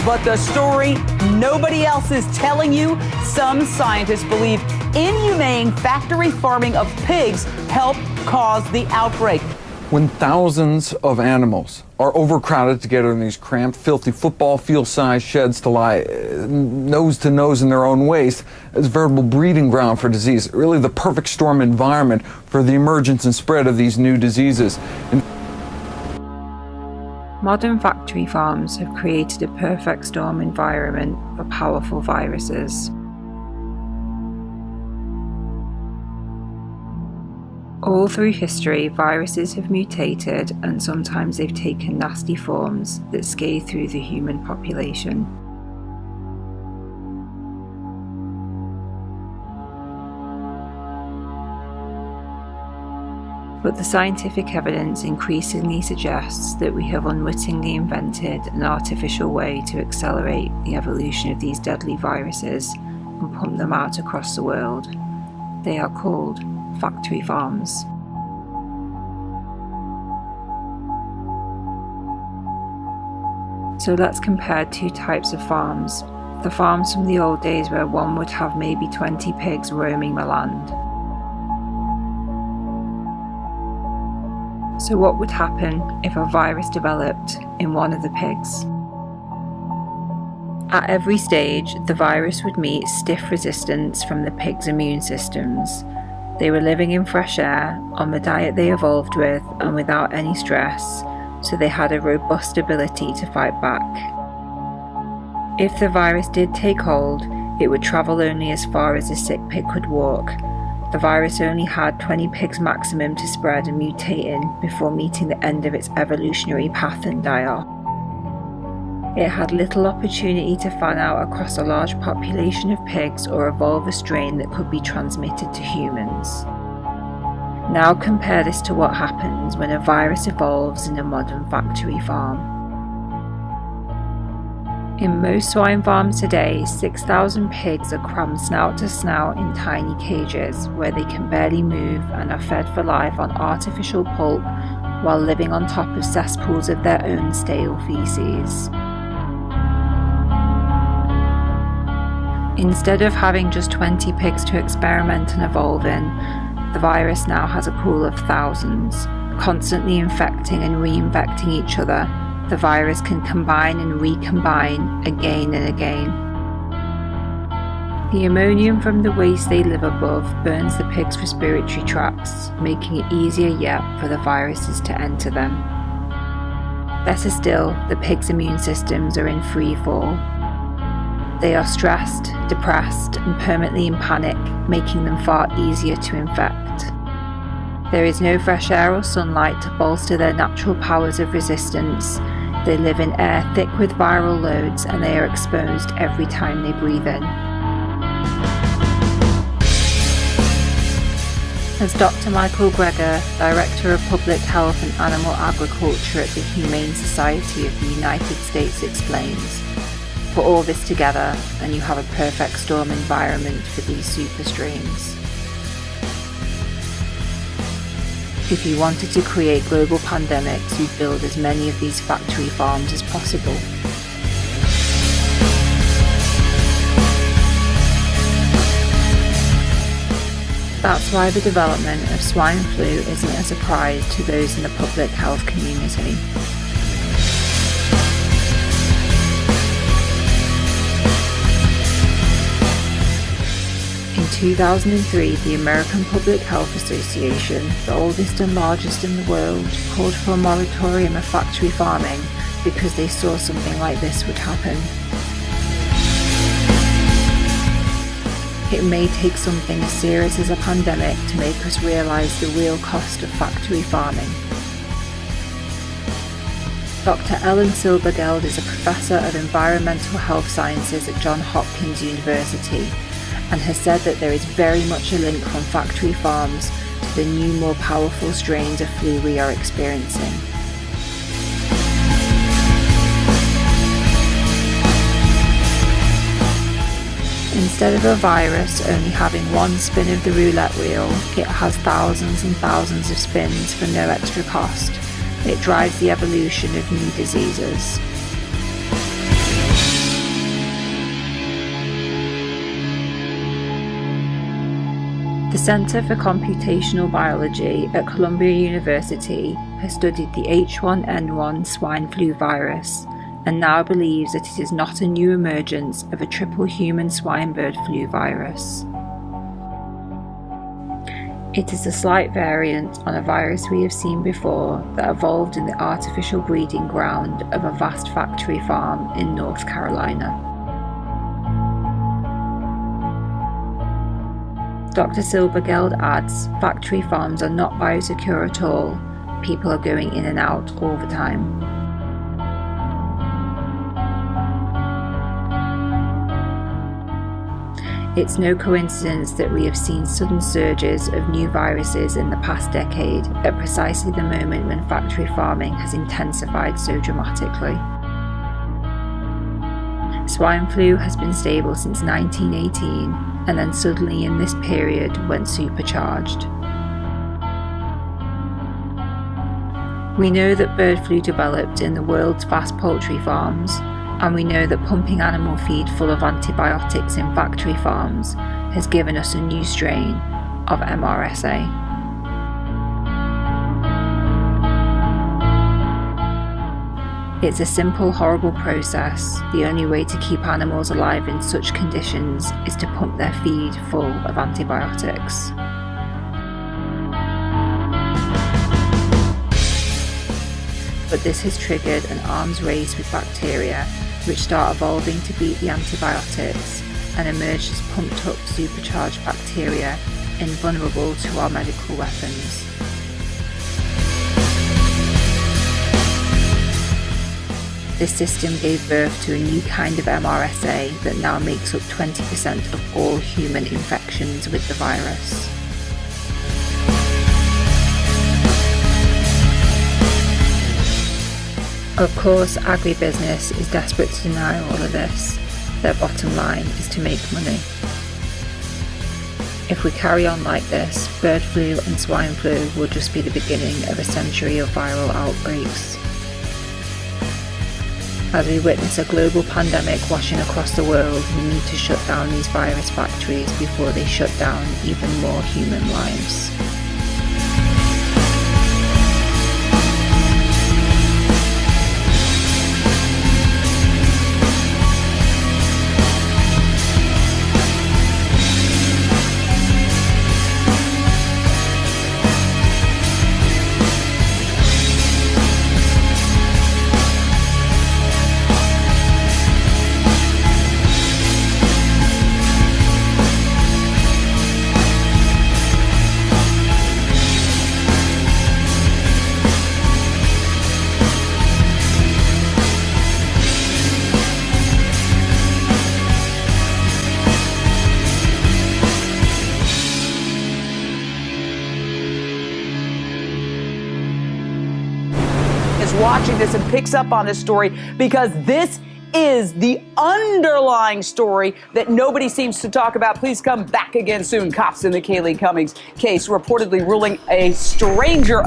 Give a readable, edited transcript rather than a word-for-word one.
But the story nobody else is telling you, some scientists believe inhumane factory farming of pigs helped cause the outbreak. When thousands of animals are overcrowded together in these cramped, filthy football field-sized sheds to lie nose to nose in their own waste, it's a veritable breeding ground for disease, really the perfect storm environment for the emergence and spread of these new diseases. Modern factory farms have created a perfect storm environment for powerful viruses. All through history, viruses have mutated, and sometimes they've taken nasty forms that scathe through the human population. But the scientific evidence increasingly suggests that we have unwittingly invented an artificial way to accelerate the evolution of these deadly viruses and pump them out across the world. They are called factory farms. So let's compare two types of farms. The farms from the old days where one would have maybe 20 pigs roaming the land. So what would happen if a virus developed in one of the pigs? At every stage, the virus would meet stiff resistance from the pigs' immune systems. They were living in fresh air, on the diet they evolved with, and without any stress, so they had a robust ability to fight back. If the virus did take hold, it would travel only as far as a sick pig could walk. The virus only had 20 pigs maximum to spread and mutate in before meeting the end of its evolutionary path and die off. It had little opportunity to fan out across a large population of pigs or evolve a strain that could be transmitted to humans. Now compare this to what happens when a virus evolves in a modern factory farm. In most swine farms today, 6,000 pigs are crammed snout to snout in tiny cages where they can barely move and are fed for life on artificial pulp while living on top of cesspools of their own stale feces. Instead of having just 20 pigs to experiment and evolve in, the virus now has a pool of thousands. Constantly infecting and reinfecting each other, the virus can combine and recombine again and again. The ammonium from the waste they live above burns the pigs' respiratory tracts, making it easier yet for the viruses to enter them. Better still, the pigs' immune systems are in free fall. They are stressed, depressed, and permanently in panic, making them far easier to infect. There is no fresh air or sunlight to bolster their natural powers of resistance. They live in air thick with viral loads, and they are exposed every time they breathe in. As Dr. Michael Greger, Director of Public Health and Animal Agriculture at the Humane Society of the United States explains, put all this together and you have a perfect storm environment for these super strains. If you wanted to create global pandemics, you'd build as many of these factory farms as possible. That's why the development of swine flu isn't a surprise to those in the public health community. In 2003, the American Public Health Association, the oldest and largest in the world, called for a moratorium of factory farming because they saw something like this would happen. It may take something as serious as a pandemic to make us realise the real cost of factory farming. Dr. Ellen Silbergeld is a professor of environmental health sciences at Johns Hopkins University and has said that there is very much a link from factory farms to the new, more powerful strains of flu we are experiencing. Instead of a virus only having one spin of the roulette wheel, it has thousands and thousands of spins for no extra cost. It drives the evolution of new diseases. Center for Computational Biology at Columbia University has studied the H1N1 swine flu virus and now believes that it is not a new emergence of a triple human swine bird flu virus. It is a slight variant on a virus we have seen before that evolved in the artificial breeding ground of a vast factory farm in North Carolina. Dr. Silbergeld adds, factory farms are not biosecure at all. People are going in and out all the time. It's no coincidence that we have seen sudden surges of new viruses in the past decade at precisely the moment when factory farming has intensified so dramatically. Swine flu has been stable since 1918, and then suddenly in this period went supercharged. We know that bird flu developed in the world's vast poultry farms, and we know that pumping animal feed full of antibiotics in factory farms has given us a new strain of MRSA. It's a simple, horrible process. The only way to keep animals alive in such conditions is to pump their feed full of antibiotics. But this has triggered an arms race with bacteria, which start evolving to beat the antibiotics and emerge as pumped up, supercharged bacteria, invulnerable to our medical weapons. This system gave birth to a new kind of MRSA that now makes up 20% of all human infections with the virus. Of course, agribusiness is desperate to deny all of this. Their bottom line is to make money. If we carry on like this, bird flu and swine flu will just be the beginning of a century of viral outbreaks. As we witness a global pandemic washing across the world, we need to shut down these virus factories before they shut down even more human lives. Watching this and picks up on this story because this is the underlying story that nobody seems to talk about. Please come back again soon. Cops in the Kaylee Cummings case reportedly ruling a stranger